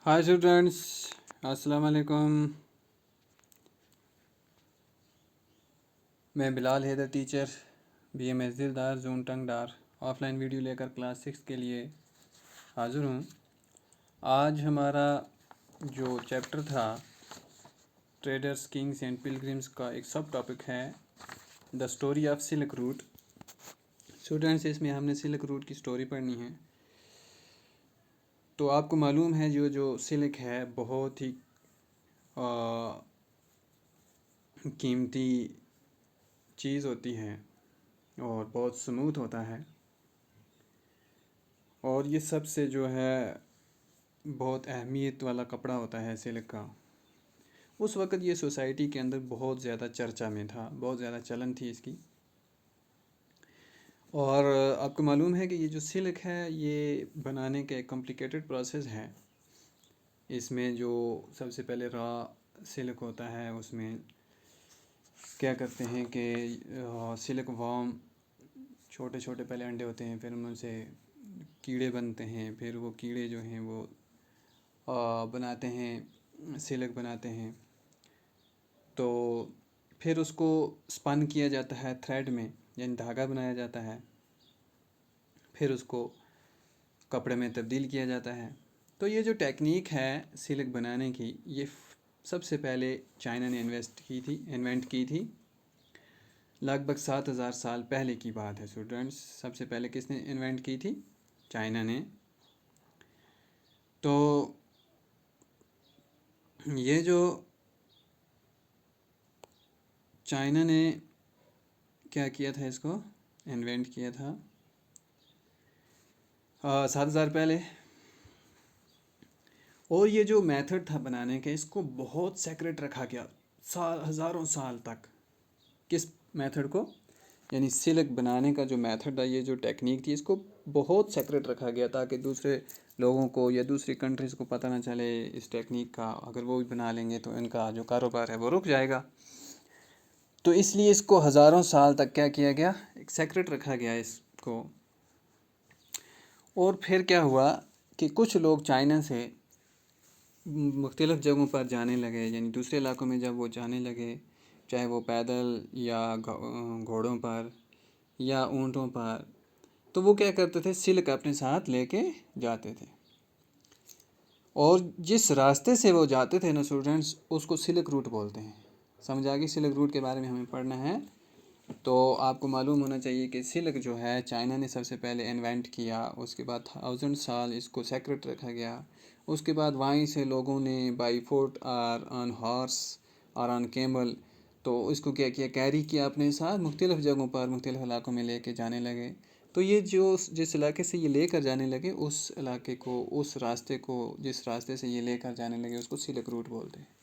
Hi students, अस्सलाम वालेकुम। मैं बिलाल हैदर टीचर BMS दिलदार जून टंगडार ऑफलाइन वीडियो लेकर क्लास 6 के लिए हाज़िर हूँ। आज हमारा जो चैप्टर था ट्रेडर्स किंग्स एंड पिलग्रिम्स का एक सब टॉपिक है the story of silk route. Students, इसमें हमने सिल्क रूट की स्टोरी पढ़नी है। तो आपको मालूम है जो सिल्क है बहुत ही कीमती चीज़ होती है और बहुत स्मूथ होता है, और ये सबसे जो है बहुत अहमियत वाला कपड़ा होता है सिल्क का। उस वक़्त ये सोसाइटी के अंदर बहुत ज़्यादा चर्चा में था, बहुत ज़्यादा चलन थी इसकी। और आपको मालूम है कि ये जो सिल्क है ये बनाने का एक कॉम्प्लिकेटेड प्रोसेस है। इसमें जो सबसे पहले रॉ सिल्क होता है उसमें क्या करते हैं कि सिल्क वॉर्म, छोटे छोटे पहले अंडे होते हैं, फिर उनसे कीड़े बनते हैं, फिर वो कीड़े जो हैं वो बनाते हैं, सिल्क बनाते हैं। तो फिर उसको स्पन किया जाता है थ्रेड में, यानी धागा बनाया जाता है, फिर उसको कपड़े में तब्दील किया जाता है। तो ये जो टेक्निक है सिल्क बनाने की, ये सबसे पहले चाइना ने इन्वेंट की थी। लगभग 7,000 साल पहले की बात है स्टूडेंट्स। सबसे पहले किसने इन्वेंट की थी? चाइना ने। तो ये जो चाइना ने क्या किया था, इसको इन्वेंट किया था 7,000 पहले। और ये जो मेथड था बनाने का, इसको बहुत सेक्रेट रखा गया हज़ारों साल तक। किस मेथड को? यानी सिल्क बनाने का जो मेथड है, ये जो टेक्निक थी, इसको बहुत सेक्रेट रखा गया ताकि दूसरे लोगों को या दूसरी कंट्रीज़ को पता ना चले इस टेक्निक का। अगर वो भी बना लेंगे तो इनका जो कारोबार है वो रुक जाएगा। तो इसलिए इसको हज़ारों साल तक क्या किया गया, एक सेक्रेट रखा गया इसको। और फिर क्या हुआ कि कुछ लोग चाइना से मुख्तलिफ़ जगहों पर जाने लगे, यानी दूसरे इलाकों में जब वो जाने लगे, चाहे वो पैदल या घोड़ों पर या ऊँटों पर, तो वो क्या करते थे, सिल्क अपने साथ लेके जाते थे। और जिस रास्ते से वो जाते थे ना स्टूडेंट्स, उसको सिल्क रूट बोलते हैं। समझ आ गई? सिल्क रूट के बारे में हमें पढ़ना है। तो आपको मालूम होना चाहिए कि सिल्क जो है चाइना ने सबसे पहले इन्वेंट किया, उसके बाद 1000 साल इसको सेक्रेट रखा गया। उसके बाद वहीं से लोगों ने बाई फुट और ऑन हॉर्स और ऑन कैमल, तो इसको क्या किया, कैरी किया अपने साथ, मुख्तलिफ़ जगहों पर मुख्तलिफ़ इलाकों में लेके जाने लगे। तो ये जो जिस इलाके से ये लेकर जाने लगे, उस इलाके को, उस रास्ते को, जिस रास्ते से ये लेकर जाने लगे, उसको सिल्क रूट बोलते हैं।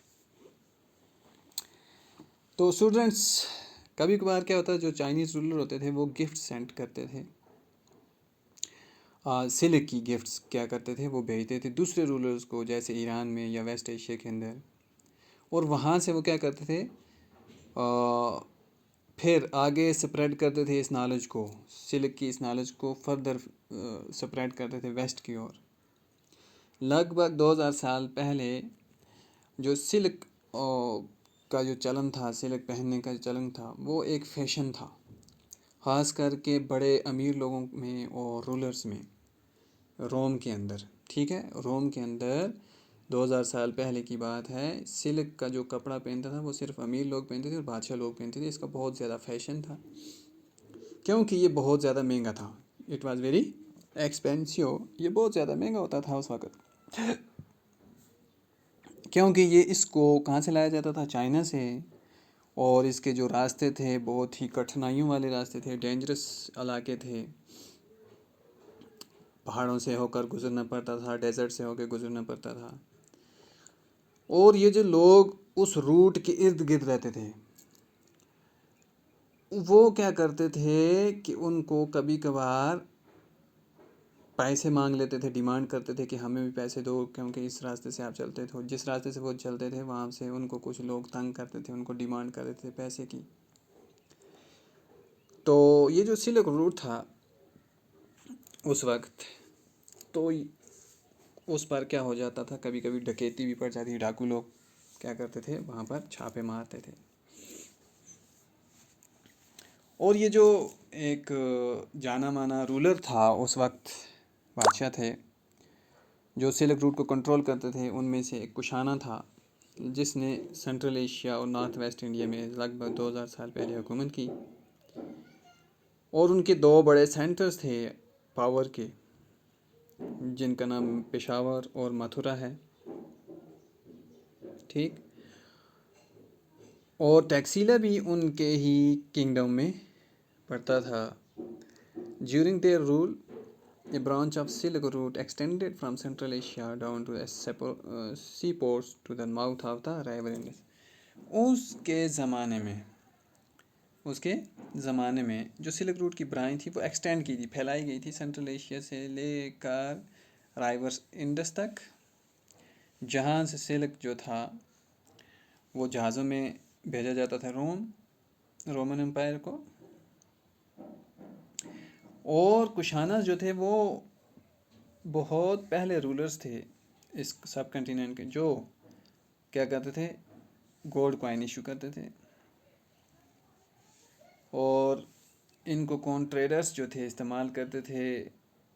तो स्टूडेंट्स, कभी कभार क्या होता है, जो चाइनीज़ रूलर होते थे वो गिफ्ट सेंड करते थे, सिल्क की गिफ्ट्स क्या करते थे, वो भेजते थे दूसरे रूलर्स को, जैसे ईरान में या वेस्ट एशिया के अंदर। और वहाँ से वो क्या करते थे, फिर आगे स्प्रेड करते थे इस नॉलेज को, सिल्क की इस नॉलेज को फर्दर स्प्रेड करते थे वेस्ट की ओर। लगभग 2000 साल पहले जो सिल्क का जो चलन था, सिल्क पहनने का जो चलन था, वो एक फैशन था, ख़ास करके बड़े अमीर लोगों में और रूलर्स में। रोम के अंदर, ठीक है, रोम के अंदर 2000 साल पहले की बात है, सिल्क का जो कपड़ा पहनता था वो सिर्फ अमीर लोग पहनते थे और बादशाह लोग पहनते थे। इसका बहुत ज़्यादा फैशन था, क्योंकि ये बहुत ज़्यादा महंगा था। इट वाज वेरी एक्सपेंसिव, ये बहुत ज़्यादा महंगा होता था उस वक़्त, क्योंकि ये इसको कहाँ से लाया जाता था, चाइना से। और इसके जो रास्ते थे बहुत ही कठिनाइयों वाले रास्ते थे, डेंजरस इलाके थे, पहाड़ों से होकर गुजरना पड़ता था, डेजर्ट से होकर गुजरना पड़ता था। और ये जो लोग उस रूट के इर्द गिर्द रहते थे, वो क्या करते थे कि उनको कभी कभार पैसे मांग लेते थे, डिमांड करते थे कि हमें भी पैसे दो, क्योंकि इस रास्ते से आप चलते थे। जिस रास्ते से वो चलते थे वहाँ से उनको कुछ लोग तंग करते थे, उनको डिमांड करते थे पैसे की। तो ये जो सिल्क रूट था उस वक्त, तो اس پر کیا ہو جاتا تھا، کبھی کبھی ڈکیتی بھی پڑ جاتی تھی، ڈاکو لوگ کیا کرتے تھے وہاں پر چھاپے مارتے تھے. اور یہ جو ایک جانا مانا رولر تھا اس وقت، بادشاہ تھے جو سلک روٹ کو کنٹرول کرتے تھے، ان میں سے ایک کشانہ تھا جس نے سینٹرل ایشیا اور نارتھ ویسٹ انڈیا میں لگ بھگ 2000 سال پہلے حکومت کی. اور ان کے 2 بڑے سینٹرز تھے پاور کے، جن کا نام پشاور اور متھرا ہے. ٹھیک. اور ٹیکسیلا بھی ان کے ہی کنگڈم میں پڑتا تھا. During their rule, a branch of Silk Route extended from Central Asia down to the seaports to the mouth of the river Indus. اس کے زمانے میں جو سلک روٹ کی برانچ تھی وہ ایکسٹینڈ کی تھی، پھیلائی گئی تھی سینٹرل ایشیا سے لے کر رائیور انڈس تک، جہاں سے سلک جو تھا وہ جہازوں میں بھیجا جاتا تھا رومن امپائر کو. اور کشانہ جو تھے وہ بہت پہلے رولرز تھے اس سب کنٹیننٹ کے، جو کیا کرتے تھے، گولڈ کوائن ایشو کرتے تھے. اور ان کو کون ٹریڈرز جو تھے استعمال کرتے تھے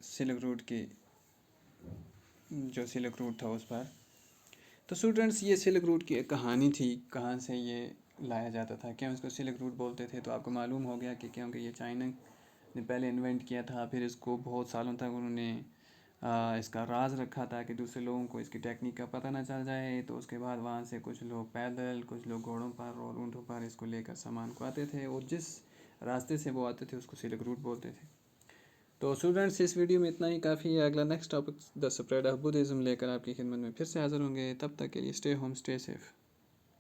سلک روٹ کی، جو سلک روٹ تھا اس پر. تو اسٹوڈنٹس یہ سلک روٹ کی ایک کہانی تھی، کہاں سے یہ لایا جاتا تھا، کیوں اس کو سلک روٹ بولتے تھے. تو آپ کو معلوم ہو گیا کہ کیونکہ یہ چائنا نے پہلے انوینٹ کیا تھا، پھر اس کو بہت سالوں تک انہوں نے اس کا راز رکھا تھا کہ دوسرے لوگوں کو اس کی ٹیکنیک کا پتہ نہ چل جائے. تو اس کے بعد وہاں سے کچھ لوگ پیدل، کچھ لوگ گھوڑوں پر اور اونٹوں پر اس کو لے کر سامان کو آتے تھے، اور جس راستے سے وہ آتے تھے اس کو سلک روٹ بولتے تھے. تو اسٹوڈنٹس اس ویڈیو میں اتنا ہی کافی ہے. اگلا next topic the spread of Buddhism لے کر آپ کی خدمت میں پھر سے حاضر ہوں گے. تب تک کے لیے اسٹے ہوم، اسٹے سیف.